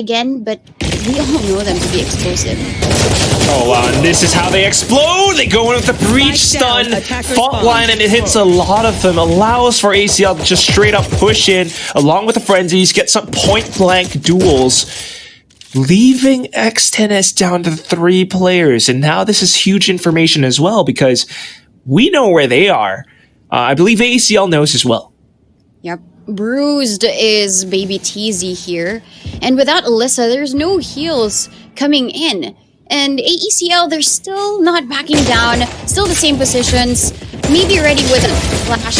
again, but we all know them to be explosive. Oh wow, and this is how they explode! They go in with the breach stun, fault line, and it hits a lot of them. Allows for ACL to just straight up push in, along with the frenzies, get some point blank duels, leaving X10S down to 3 players. And now this is huge information as well, because we know where they are. I believe ACL knows as well. Yep. Bruised is babytz here. And without Alyssa, there's no heals coming in. And AECL, they're still not backing down. Still the same positions. Maybe ready with a flash.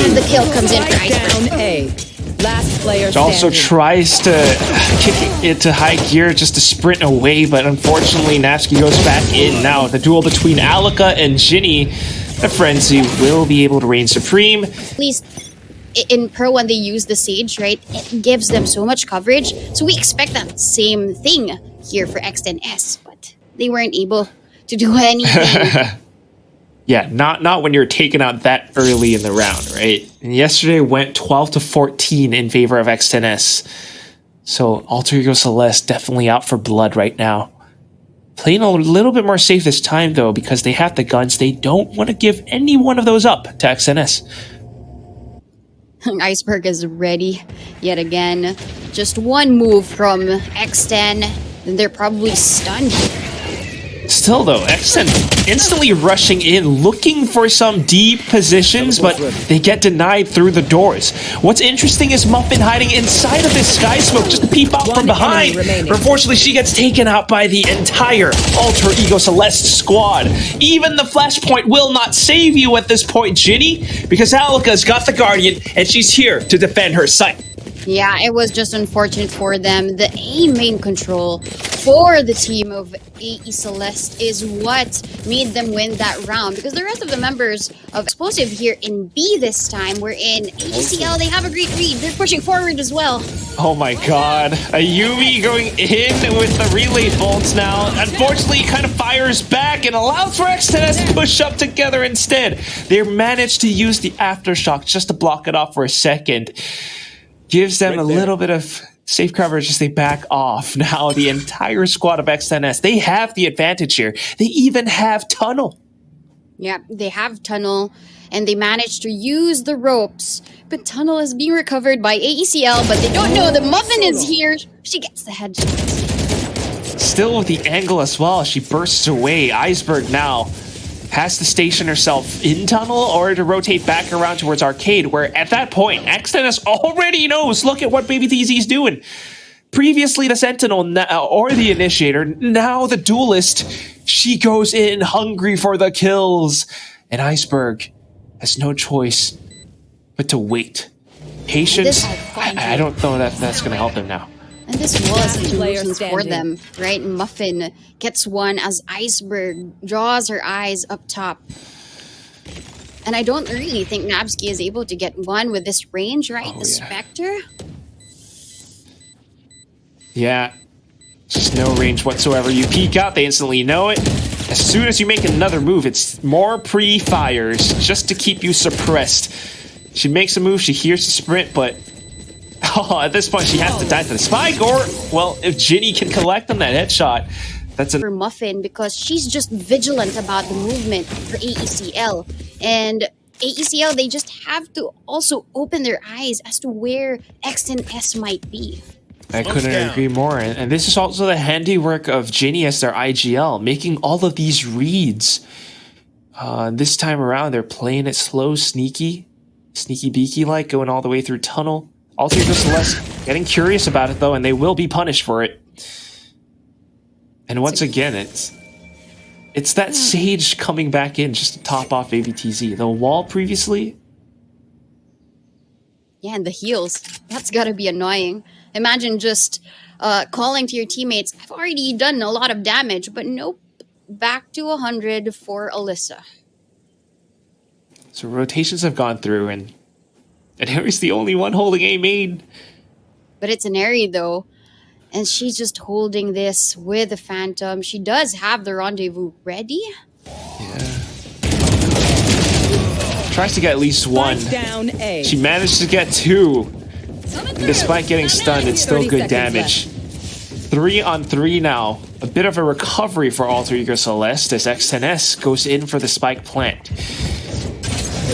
And the kill comes in for Iceberg. Last player It also tries to kick it to high gear just to sprint away, but unfortunately nabbsky goes back in. Now the duel between Alluka and JinNy, the frenzy will be able to reign supreme. At least in Pro, when they use the Sage, right, it gives them so much coverage. So we expect that same thing here for X10S, but they weren't able to do anything. Yeah, not when you're taken out that early in the round, right? And yesterday went 12-14 in favor of X10S. So Alter Ego Celeste definitely out for blood right now. Playing a little bit more safe this time, though, because they have the guns. They don't want to give any one of those up to X10S. Iceberg is ready yet again. Just one move from X10, and they're probably stunned. Still, though, X10 instantly rushing in, looking for some deep positions, but they get denied through the doors. What's interesting is Muffyn hiding inside of this sky smoke just to peep out from behind. But unfortunately, she gets taken out by the entire Alter Ego Celeste squad. Even the flashpoint will not save you at this point, JinNy, because Alluka's got the Guardian, and she's here to defend her site. Yeah, it was just unfortunate for them. The A main control for the team of AE Celeste is what made them win that round, because the rest of the members of Explosive here in B this time were in AECL. They have a great read. They're pushing forward as well. Oh my god. Ayumiii going in with the relay bolts now. Unfortunately, he kind of fires back and allows for X10S to push up together instead. They managed to use the aftershock just to block it off for a second. Gives them a little bit of safe coverage as they back off. Now the entire squad of X10S, they have the advantage here. They even have tunnel. Yeah, they have tunnel, and they managed to use the ropes. But tunnel is being recovered by AECL, but they don't know that Muffyn is here. She gets the headshot. Still with the angle as well. She bursts away. Eisberg now has to station herself in tunnel or to rotate back around towards arcade, where at that point, X10S already knows, look at what babytz is doing. Previously the Sentinel or the Initiator, now the Duelist. She goes in hungry for the kills. And Eisberg has no choice but to wait. Patience, I don't know that that's going to help him now. And this was a solution for them, right? Muffyn gets one as Iceberg draws her eyes up top. And I don't really think nabbsky is able to get one with this range, right? Oh, the Spectre. Yeah, just no range whatsoever. You peek out, they instantly know it. As soon as you make another move, it's more pre-fires just to keep you suppressed. She makes a move, she hears the sprint, but oh, at this point, she has to die to the spike, or, well, if JinNy can collect on that headshot, that's for Muffyn, because she's just vigilant about the movement for AECL. And AECL, they just have to also open their eyes as to where X10S might be. I couldn't agree more. And this is also the handiwork of JinNy as their IGL, making all of these reads. This time around, they're playing it slow, sneaky beaky-like, going all the way through tunnel. Alter Ego Celeste getting curious about it, though, and they will be punished for it. And once again, it's that Sage coming back in just to top off babytz. The wall previously. Yeah, and the heals. That's gotta be annoying. Imagine just calling to your teammates, I've already done a lot of damage, but nope. Back to 100 for Alyssa. So rotations have gone through, and Harry's the only one holding A main. But it's an enerii, though. And she's just holding this with the Phantom. She does have the rendezvous ready. Yeah. Tries to get at least one. She managed to get two. And despite getting stunned, it's still good damage. 3-on-3 now. A bit of a recovery for Alter Ego Celeste as X10S goes in for the spike plant.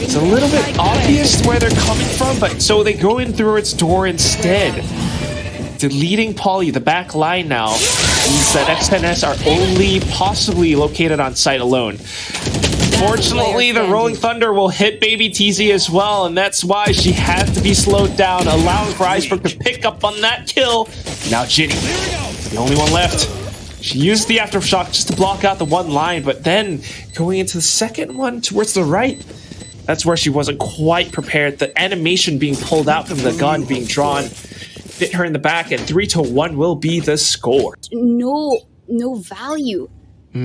It's a little bit obvious where they're coming from, but so they go in through its door instead. Deleting Polly, the back line now, means that X10S are only possibly located on site alone. Fortunately, the Rolling Thunder will hit babytz as well, and that's why she has to be slowed down, allowing for Iceberg to pick up on that kill. Now JinNy, the only one left. She used the Aftershock just to block out the one line, but then going into the second one towards the right, that's where she wasn't quite prepared. The animation being pulled out from the gun being drawn hit her in the back, and 3-1 will be the score. No value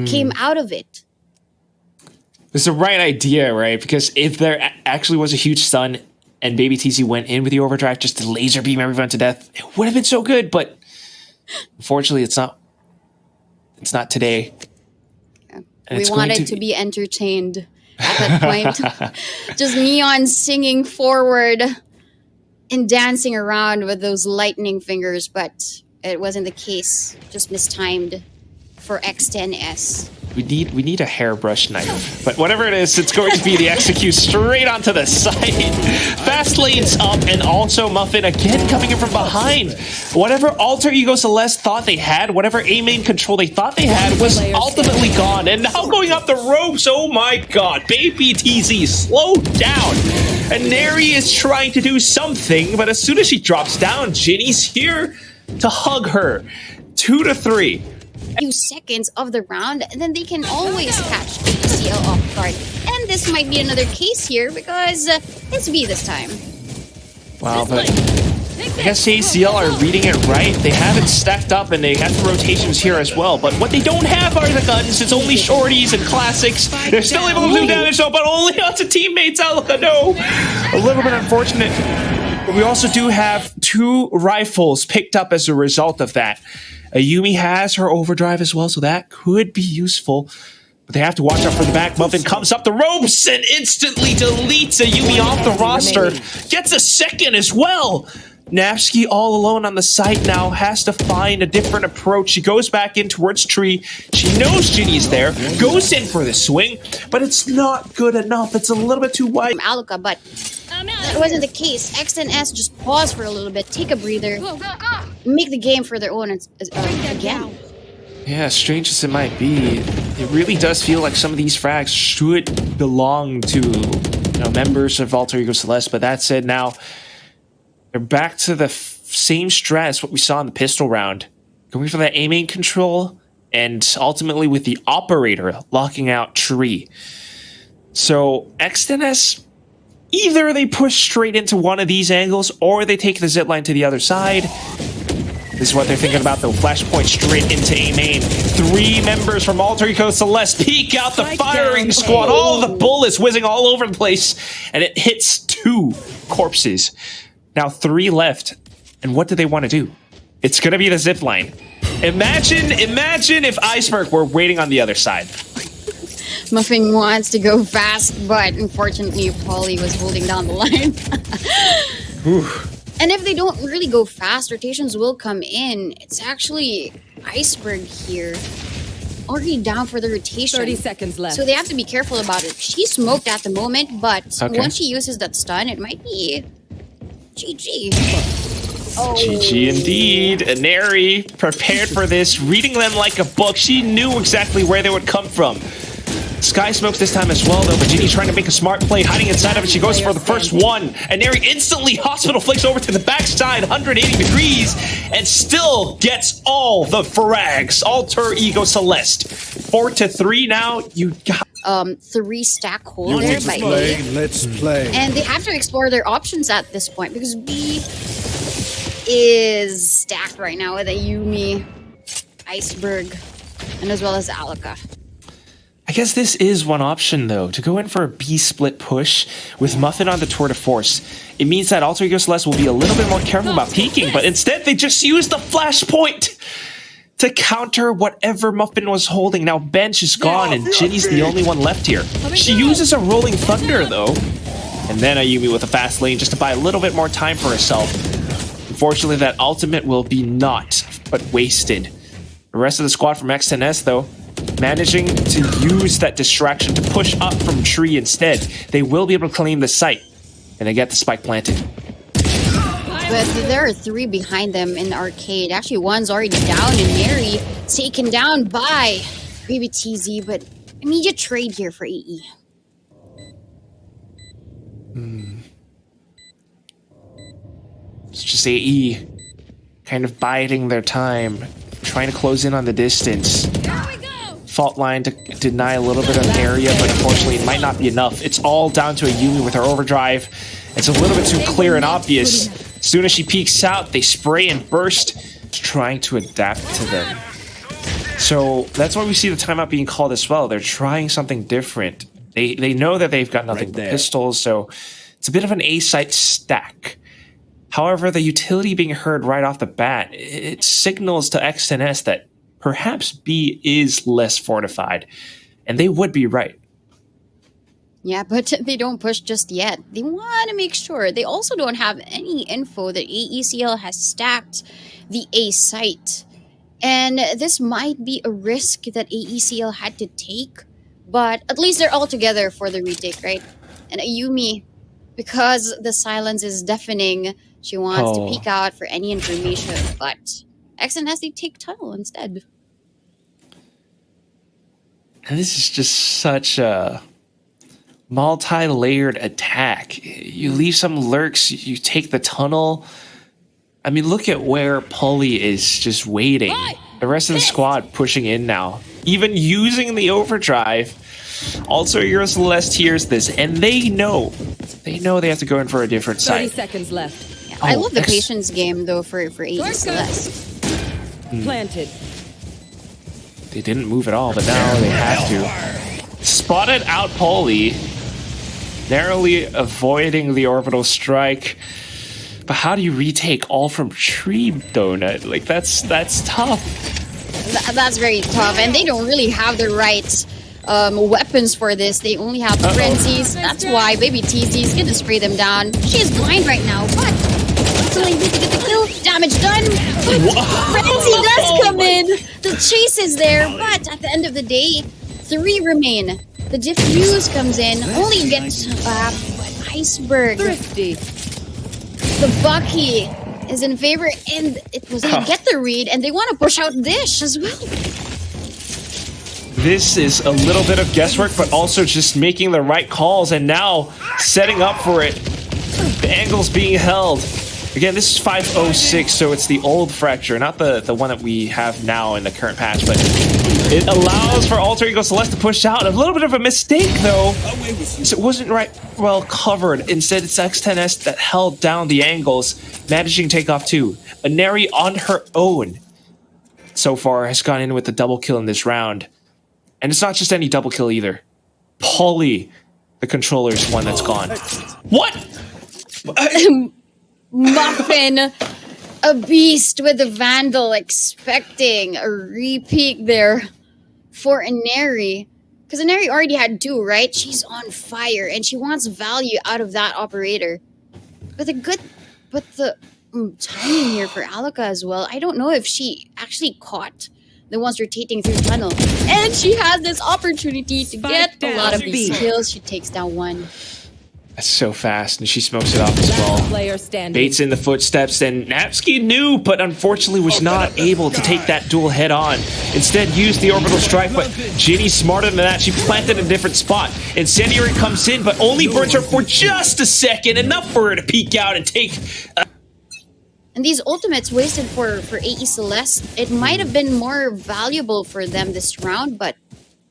came out of it. It's the right idea, right? Because if there actually was a huge stun and babytz went in with the overdrive just to laser beam everyone to death, it would have been so good, but unfortunately it's not. It's not today. Yeah. We wanted to be entertained at that point. Just Neon singing forward and dancing around with those lightning fingers, but it wasn't the case. Just mistimed for X10S. We need a hairbrush knife, but whatever it is, it's going to be the execute straight onto the side. Fast lanes up, and also Muffyn again coming in from behind. Whatever Alter Ego Celeste thought they had, whatever A main control they thought they had, was ultimately gone. And now going up the ropes, oh my god, babytz, slow down. Enerii is trying to do something, but as soon as she drops down, JinNy's here to hug her. 2-3. Few seconds of the round, and then they can always catch ACL off guard. And this might be another case here because it's B this time. Wow, but I guess ACL are reading it right. They have it stacked up and they have the rotations here as well. But what they don't have are the guns. It's only shorties and classics. They're still able to do damage though, but only onto teammates. Alluka, no. A little bit unfortunate. But we also do have 2 rifles picked up as a result of that. Ayumiii has her overdrive as well, so that could be useful. But they have to watch out for the back. Muffyn comes up the ropes and instantly deletes Ayumiii off the roster. Gets a second as well. nabbsky all alone on the site now, has to find a different approach. She goes back in towards tree. She knows JinNy's there, goes in for the swing, but it's not good enough. It's a little bit too wide. Alluka, but that wasn't the case. X10S just pause for a little bit, take a breather, make the game for their own again. Yeah, strange as it might be, it really does feel like some of these frags should belong to members of Alter Ego Celeste. But that said, now they're back to the same strat as what we saw in the pistol round, going for that aiming control, and ultimately with the operator locking out tree. So X10S, either they push straight into one of these angles, or they take the zipline to the other side. This is what they're thinking about, though. Flashpoint straight into A main. 3 members from Alter Ego Celeste peek out the firing squad. All the bullets whizzing all over the place. And it hits 2 corpses. Now 3 left. And what do they want to do? It's going to be the zipline. Imagine if Eisberg were waiting on the other side. Muffyn wants to go fast, but unfortunately Polly was holding down the line. And if they don't really go fast, rotations will come in. It's actually Eisberg here, already down for the rotation. 30 seconds left. So they have to be careful about it. She's smoked at the moment, but once she uses that stun, it might be GG. Oh. GG indeed. Enerii prepared for this, reading them like a book. She knew exactly where they would come from. Sky smokes this time as well, though, but JinNy's trying to make a smart play, hiding inside of it. She goes for the first one. Enerii instantly hospital flicks over to the backside, 180 degrees, and still gets all the frags. Alter Ego Celeste. 4-3 now. You got 3 stack hold there by A. Let's play. And they have to explore their options at this point because B is stacked right now with Ayumiii, Eisberg, and as well as Alluka. I guess this is one option, though, to go in for a B-split push with Muffyn on the tour de force. It means that Alter Ego Celeste will be a little bit more careful about peeking, but instead they just use the flashpoint to counter whatever Muffyn was holding. Now bench is gone, and JinNy's the only one left here. She uses a Rolling Thunder, though, and then Ayumiii with a fast lane just to buy a little bit more time for herself. Unfortunately, that ultimate will be not but wasted. The rest of the squad from X10S, though, managing to use that distraction to push up from tree instead. They will be able to claim the site, and they get the spike planted. But there are 3 behind them in the arcade. Actually, one's already down, and enerii taken down by babytz, but immediate trade here for AE. It's just AE kind of biding their time, trying to close in on the distance. Fault line to deny a little bit of an area, but unfortunately it might not be enough. It's all down to Ayumiii with her overdrive. It's a little bit too clear and obvious. As soon as she peeks out, they spray and burst, trying to adapt to them. So that's why we see the timeout being called as well. They're trying something different. They know that they've got nothing but pistols, so it's a bit of an A-site stack. However, the utility being heard right off the bat, it signals to X10S that perhaps B is less fortified, and they would be right. Yeah, but they don't push just yet. They want to make sure. They also don't have any info that AECL has stacked the A site. And this might be a risk that AECL had to take, but at least they're all together for the retake, right? And Ayumiii, because the silence is deafening, she wants to peek out for any information, but X10S, they take tunnel instead. And this is just such a multi-layered attack. You leave some lurks, you take the tunnel. I mean, look at where Polly is just waiting. The rest of the squad pushing in now. Even using the overdrive. Also, Ego Celestè hears this, and they know they have to go in for a different site. 30 seconds left. Yeah, I love the patience game, though, for Ego Celestè. Planted. They didn't move at all, but now they have to. Spotted out Polly, narrowly avoiding the orbital strike. But how do you retake all from tree, Donut? Like, that's tough. That's very tough, and they don't really have the right weapons for this. They only have frenzies. That's why babytz is gonna spray them down. She is blind right now, but until I need to get the kill, damage done. But frenzy does come in. The chase is there, but at the end of the day, 3 remain. The diffuse comes in, only gets Iceberg. Thrifty. The Bucky is in favor, and it was they get the read, and they want to push out Dish as well. This is a little bit of guesswork, but also just making the right calls, and now setting up for it. The angle's being held. Again, this is 506, so it's the old fracture, not the one that we have now in the current patch, but it allows for Alter Ego Celeste to push out. A little bit of a mistake, though. So it wasn't well covered. Instead, it's X10S that held down the angles, managing to take off 2. enerii on her own so far has gone in with the double kill in this round. And it's not just any double kill either. Polly, the controller, is one that's gone. What? Muffyn, a beast with the Vandal, expecting a repeat there for enerii. Because enerii already had 2, right? She's on fire, and she wants value out of that operator. But the timing here for Alluka as well. I don't know if she actually caught the ones rotating through the tunnel. And she has this opportunity to get a lot of these kills. She takes down 1. That's so fast, and she smokes it off as well. Baits in the footsteps, and nabbsky knew, but unfortunately was not able to take that duel head on. Instead, used the orbital strike, but JinNy's smarter than that. She planted in a different spot. Incendiary comes in, but only burns her for just a second, enough for her to peek out and take... And these ultimates wasted for AE Celeste, it might have been more valuable for them this round, but,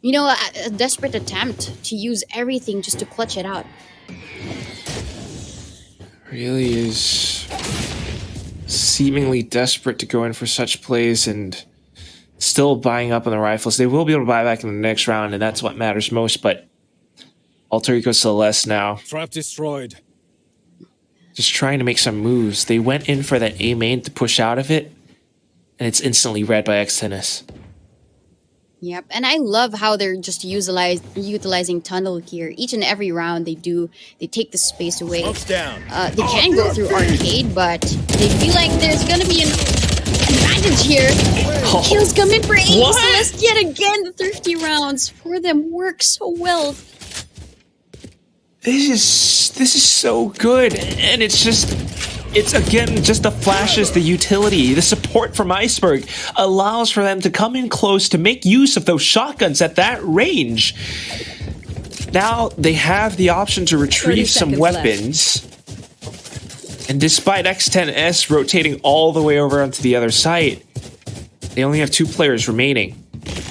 you know, a desperate attempt to use everything just to clutch it out. Really is seemingly desperate to go in for such plays and still buying up on the rifles. They will be able to buy back in the next round, and that's what matters most, but Alter Ego Celeste now. Trap destroyed. Just trying to make some moves. They went in for that A main to push out of it, and it's instantly read by X10S. Yep, and I love how they're just utilizing tunnel here. Each and every round they take the space away. Down. They can go through arcade, but they feel like there's gonna be an advantage advantage here. Kills come in for AE What? Celeste yet again. The 30 rounds for them work so well. This is so good, and it's again just the flashes, the utility, the support from Iceberg allows for them to come in close to make use of those shotguns at that range. Now they have the option to retrieve some weapons. And despite X10S rotating all the way over onto the other side, they only have 2 players remaining.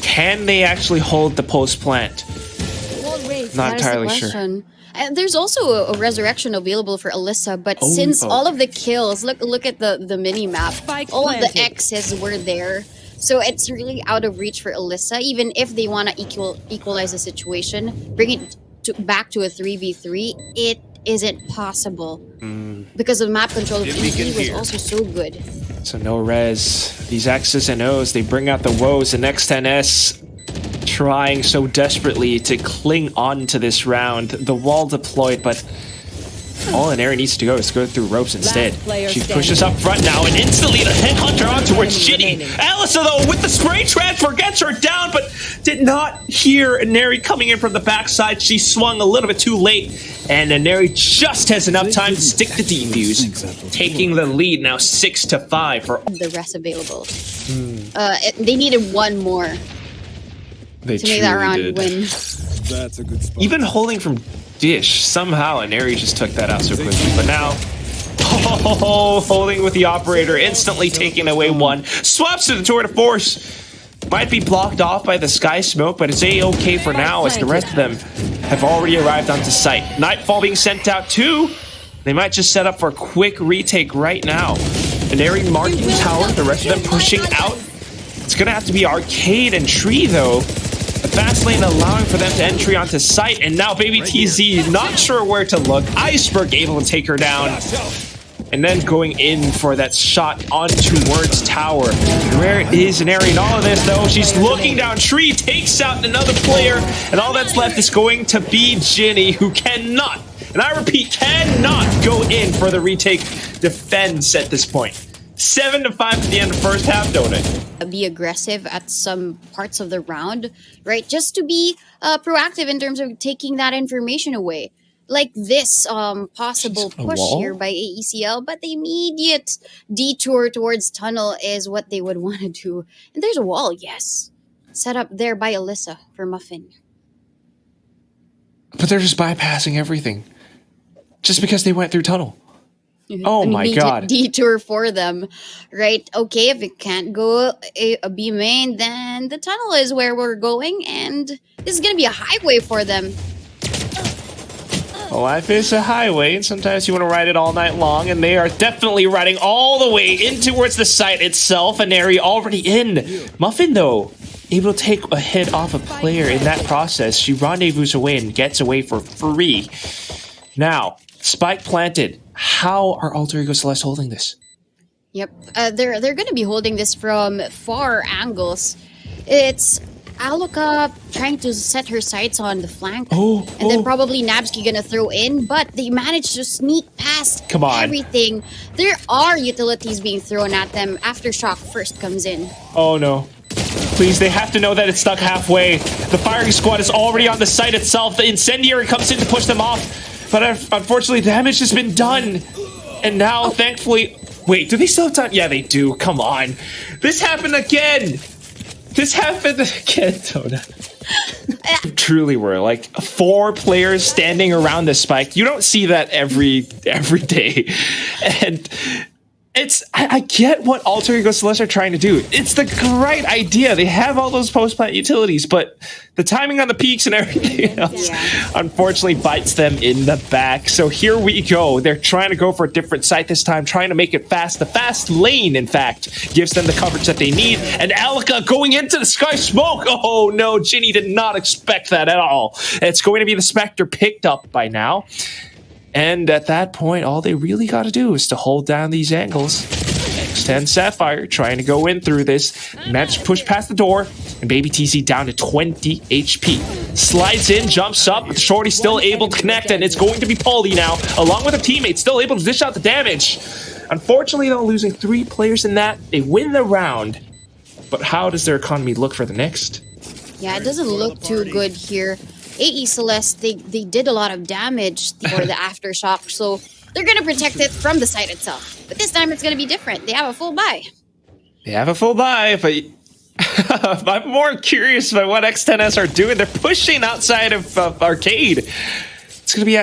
Can they actually hold the post plant? Not entirely sure. There's also a resurrection available for Alyssa, but since all of the kills, look at the mini map, all of the X's were there, so it's really out of reach for Alyssa. Even if they want to equalize the situation, bring it back to a 3v3, it isn't possible because the map control of EE was also so good. So no res. These X's and O's, they bring out the woes, and X10S trying so desperately to cling on to this round. The wall deployed, but all enerii needs to go is go through ropes instead. She pushes up front now, and instantly the headhunter on towards JinNy. Alyssa, though, with the spray transfer, gets her down, but did not hear enerii coming in from the backside. She swung a little bit too late, and enerii just has enough time to stick the defuse, taking the lead now 6-5 for the rest available. They needed one more to make that round win. That's a good spot. Even holding from dish, somehow enerii just took that out so quickly. But now, holding with the operator, instantly taking away one. Swaps to the tour de force. Might be blocked off by the sky smoke, but it's a-okay for now as the rest of them have already arrived onto site. Nightfall being sent out too. They might just set up for a quick retake right now. enerii marking tower, the rest of them pushing out. It's gonna have to be arcade and tree though. The fast lane allowing for them to entry onto site, and now babytz not sure where to look. Iceberg able to take her down, and then going in for that shot on towards tower. Where is enerii in all of this though? She's looking down tree, takes out another player, and all that's left is going to be JinNy, who cannot, and I repeat, cannot go in for the retake defense at this point. 7-5 at the end of the first half, don't it? Be aggressive at some parts of the round, right? Just to be proactive in terms of taking that information away. Like this possible push here by AECL, but the immediate detour towards tunnel is what they would want to do. And there's a wall, yes. Set up there by Alyssa for Muffyn. But they're just bypassing everything. Just because they went through tunnel. Oh my god. Detour for them, right? Okay, if it can't go a B main, then the tunnel is where we're going, and this is going to be a highway for them. Life is a highway, and sometimes you want to ride it all night long, and they are definitely riding all the way in towards the site itself. enerii already in. Muffyn, though, able to take a hit off a player in that process. She rendezvous away and gets away for free. Now, spike planted. How are Alter Ego Celeste holding this? Yep, they're going to be holding this from far angles. It's Alluka trying to set her sights on the flank, and then probably nabbsky gonna throw in, but they managed to sneak past everything. There are utilities being thrown at them. Aftershock first comes in. Oh no. Please, they have to know that it's stuck halfway. The firing squad is already on the site itself. The incendiary comes in to push them off. But unfortunately, damage has been done. And now, thankfully... Wait, do they still have time? Yeah, they do. Come on. This happened again. This happened again, Tona. Truly were. Like, 4 players standing around the spike. You don't see that every day. And... I get what Alter Ego Celeste are trying to do. It's the right idea. They have all those post-plant utilities, but the timing on the peaks and everything else unfortunately bites them in the back. So here we go. They're trying to go for a different site this time, trying to make it fast. The fast lane, in fact, gives them the coverage that they need. And Alluka going into the sky smoke. Oh no, JinNy did not expect that at all. It's going to be the Spectre picked up by now. And at that point, all they really got to do is to hold down these angles. X10 Sapphire trying to go in through this. Match push past the door. And babytz down to 20 HP. Slides in, jumps up. But Shorty still able to connect. And it's going to be Paulie now, along with her teammates, still able to dish out the damage. Unfortunately, though, losing 3 players in that, they win the round. But how does their economy look for the next? Yeah, it doesn't look too good here. AE Celeste, they did a lot of damage for the aftershock, so they're going to protect it from the site itself. But this time it's going to be different. They have a full buy. They have a full buy, but I'm more curious about what X10S are doing. They're pushing outside of Arcade. It's going to be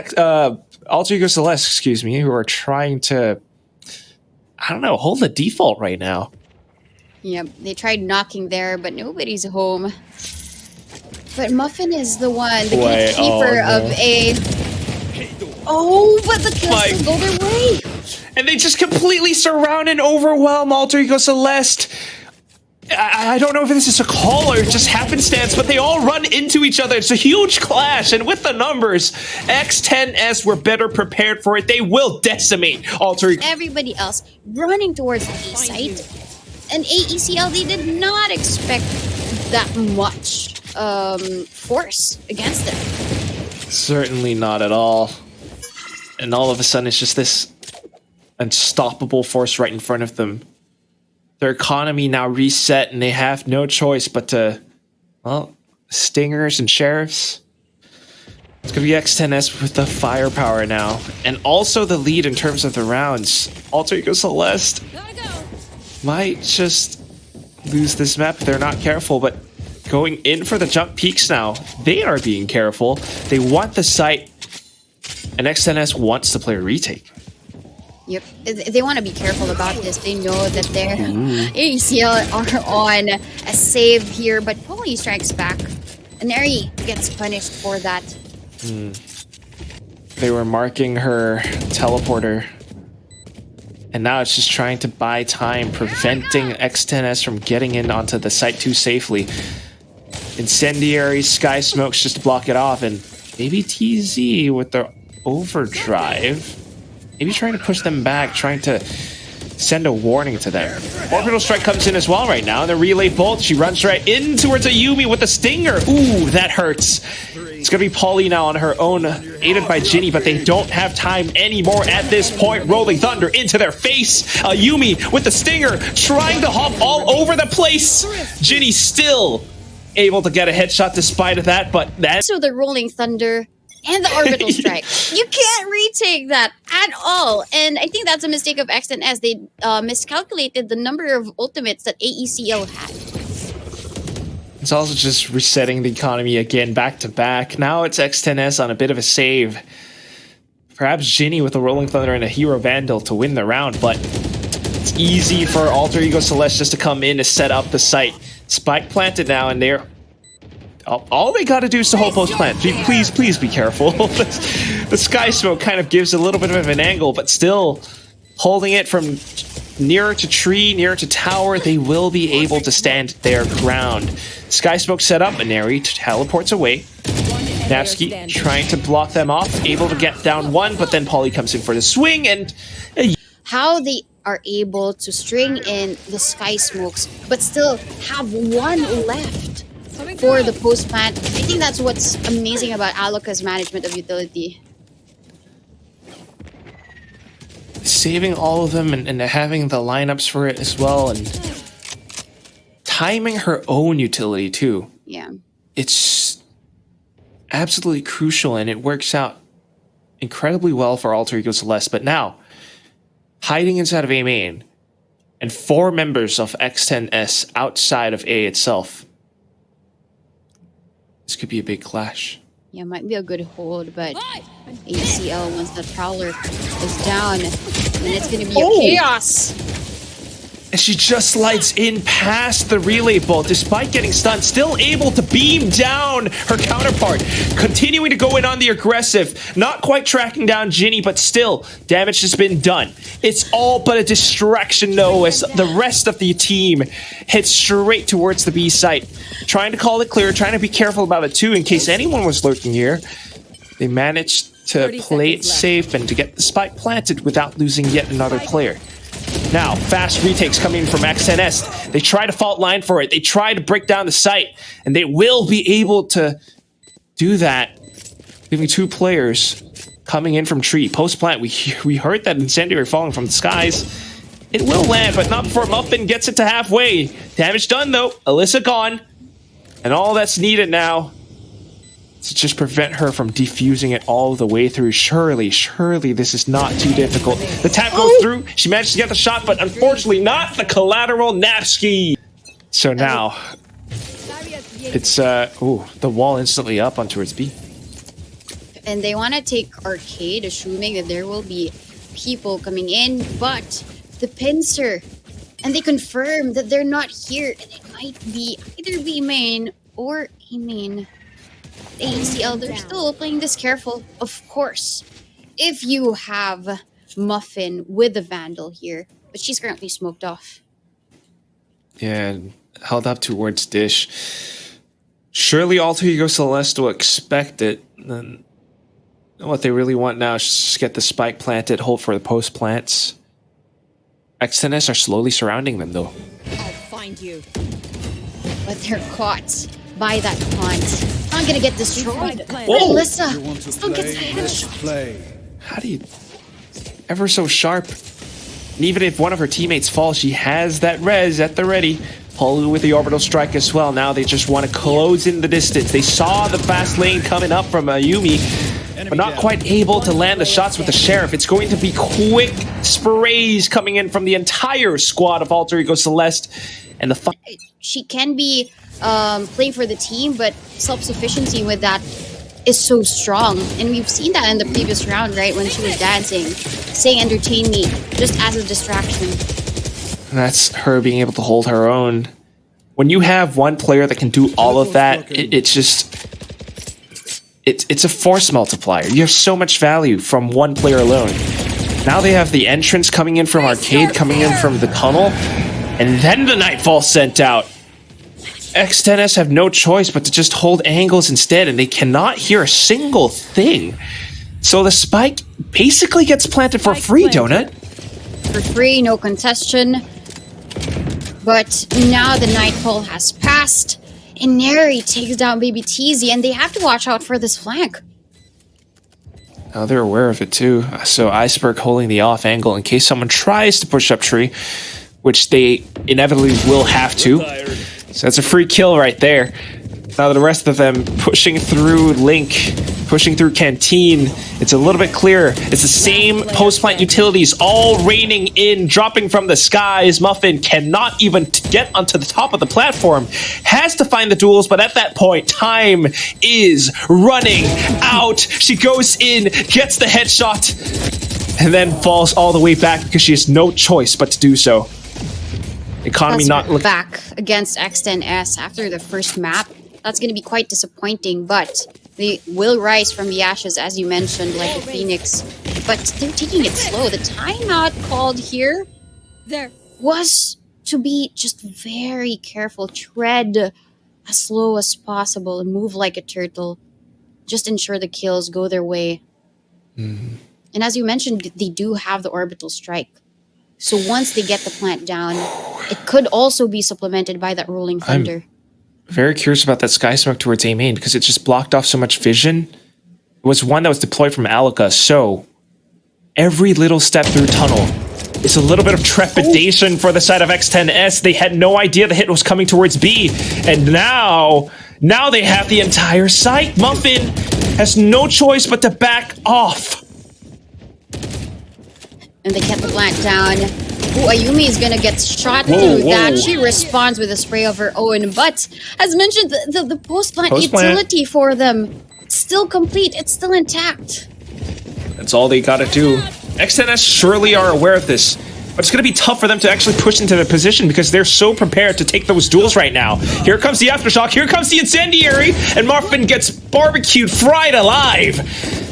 Alter Ego Celeste, excuse me, who are trying to, I don't know, hold the default right now. Yep, they tried knocking there, but nobody's home. But Muffyn is the one, the gatekeeper of A. Oh, but the kills still go their way. And they just completely surround and overwhelm Alter Ego Celeste. I don't know if this is a call or just happenstance, but they all run into each other. It's a huge clash, and with the numbers, X10S were better prepared for it. They will decimate Alter Ego. Everybody else running towards the A site, and AECL, they did not expect that much force against them. Certainly not at all. And all of a sudden, it's just this unstoppable force right in front of them. Their economy now reset, and they have no choice but to, well, stingers and sheriffs. It's going to be X10S with the firepower now. And also the lead in terms of the rounds. Alter Ego Celeste might just lose this map if they're not careful, but going in for the jump peaks now. They are being careful. They want the site, and X10S wants to play a retake. Yep, they want to be careful about this. They know that their ACL are on a save here, but Polly strikes back. Enerii gets punished for that. They were marking her teleporter, and now it's just trying to buy time, preventing X10S from getting in onto the site too safely. Incendiary Sky Smokes just to block it off, and maybe TZ with their overdrive. Maybe trying to push them back, trying to send a warning to them. Orbital Strike comes in as well right now, and the Relay Bolt, she runs right in towards Ayumiii with a Stinger. Ooh, that hurts. It's going to be Polly now on her own, aided by JinNy, but they don't have time anymore at this point. Rolling Thunder into their face. Ayumiii with the Stinger, trying to hop all over the place. JinNy still able to get a headshot despite of that, but that... So the Rolling Thunder and the Orbital Strike. You can't retake that at all. And I think that's a mistake of X10S. They miscalculated the number of ultimates that AECL had. It's also just resetting the economy again, back to back. Now it's X10S on a bit of a save. Perhaps JinNy with a Rolling Thunder and a Hero Vandal to win the round, but it's easy for Alter Ego Celeste just to come in to set up the site. Spike planted now, and they're... all they got to do is to hold post plant. Please be careful. The Sky Smoke kind of gives a little bit of an angle, but still holding it from nearer to tree, nearer to tower, they will be able to stand their ground. Sky Smoke set up, enerii teleports away. nabbsky trying to block them off, able to get down one, but then Polly comes in for the swing, and... how they are able to string in the Sky Smokes, but still have one left for the post plant. I think that's what's amazing about Alluka's management of utility. Saving all of them and having the lineups for it as well, and timing her own utility too. Yeah. It's absolutely crucial, and it works out incredibly well for Alter Ego Celeste. But now, hiding inside of A main, and 4 members of X10S outside of A itself. This could be a big clash. Yeah, might be a good hold, but ACL, once the Prowler is down, then it's going to be a chaos. And she just slides in past the Relay Bolt, despite getting stunned, still able to beam down her counterpart, continuing to go in on the aggressive, not quite tracking down JinNy, but still, damage has been done. It's all but a distraction, though, as the rest of the team heads straight towards the B site, trying to call it clear, trying to be careful about it, too, in case anyone was lurking here. They managed to play it safe and to get the spike planted without losing yet another player. Now, fast retakes coming from X10S. They try to fault line for it. They try to break down the site, and they will be able to do that, leaving 2 players coming in from tree. Post plant, we heard that incendiary falling from the skies. It will land, but not before Muffyn gets it to halfway. Damage done though. Alyssa gone. And all that's needed now to just prevent her from defusing it all the way through. Surely this is not too difficult. The tap goes through. She managed to get the shot, but unfortunately not the collateral nabbsky. So now it's the wall instantly up on towards B. And they want to take arcade, assuming that there will be people coming in, but the pincer, and they confirm that they're not here, and it might be either B main or A main. ACL, they're still playing this careful, of course. If you have Muffyn with the Vandal here, but she's currently smoked off. Yeah, held up towards Dish. Surely Alter Ego Celeste will expect it. And what they really want now is just get the spike planted, hold for the post plants. X10 are slowly surrounding them though. I'll find you. But they're caught by that plant. Not gonna get destroyed. Whoa. Alyssa still gets a headshot. How do you... Ever so sharp. And even if one of her teammates falls, she has that res at the ready. Paulu with the orbital strike as well. Now they just want to close in the distance. They saw the fast lane coming up from Ayumiii, but not quite able to land the shots with the Sheriff. It's going to be quick sprays coming in from the entire squad of Alter Ego Celeste. And the she can be playing for the team, but self-sufficiency with that is so strong. And we've seen that in the previous round, right? When she was dancing, saying entertain me, just as a distraction. That's her being able to hold her own. When you have one player that can do all of that, it's just... It's a force multiplier. You have so much value from one player alone. Now they have the entrance coming in from arcade, coming in from the tunnel, and then the Nightfall sent out. X10 have no choice but to just hold angles instead, and they cannot hear a single thing. So the spike basically gets planted for free, Donut. For free, no contestation. But now the Nightfall has passed, and enerii takes down babytz, and they have to watch out for this flank. Now they're aware of it too. So Eisberg holding the off angle in case someone tries to push up tree, which they inevitably will have to. So that's a free kill right there. Now the rest of them pushing through Link, pushing through Canteen. It's a little bit clearer. It's the same post-plant utilities all raining in, dropping from the skies. Muffyn cannot even get onto the top of the platform. Has to find the duels, but at that point, time is running out. She goes in, gets the headshot, and then falls all the way back because she has no choice but to do so. Economy not looking back against X10 after the first map. That's going to be quite disappointing, but they will rise from the ashes, as you mentioned, like a phoenix. But they're taking it slow. The timeout called here was to be just very careful. Tread as slow as possible and move like a turtle. Just ensure the kills go their way. And as you mentioned, they do have the orbital strike. So once they get the plant down, it could also be supplemented by that rolling thunder. I'm very curious about that sky smoke towards A main because it just blocked off so much vision. It was one that was deployed from Alluka, so every little step through tunnel is a little bit of trepidation for the side of X10. They had no idea the hit was coming towards B, and now they have the entire site. Muffyn has no choice but to back off. And they kept the plant down. Ooh, Ayumiii is gonna get shot through that. She responds with a spray of her own. But as mentioned, the post-plant utility for them still complete. It's still intact. That's all they gotta do. X10 surely are aware of this, but it's gonna be tough for them to actually push into their position because they're so prepared to take those duels right now. Here comes the aftershock. Here comes the incendiary, and Muffyn gets barbecued, fried alive.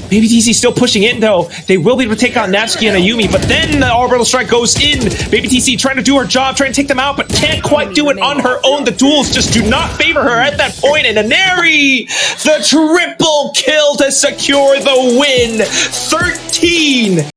babytz still pushing in though. They will be able to take out nabbsky and Ayumiii, but then the orbital strike goes in. babytz trying to do her job, trying to take them out, but can't quite do it on her own. The duels just do not favor her at that point, and enerii, the triple kill to secure the win. 13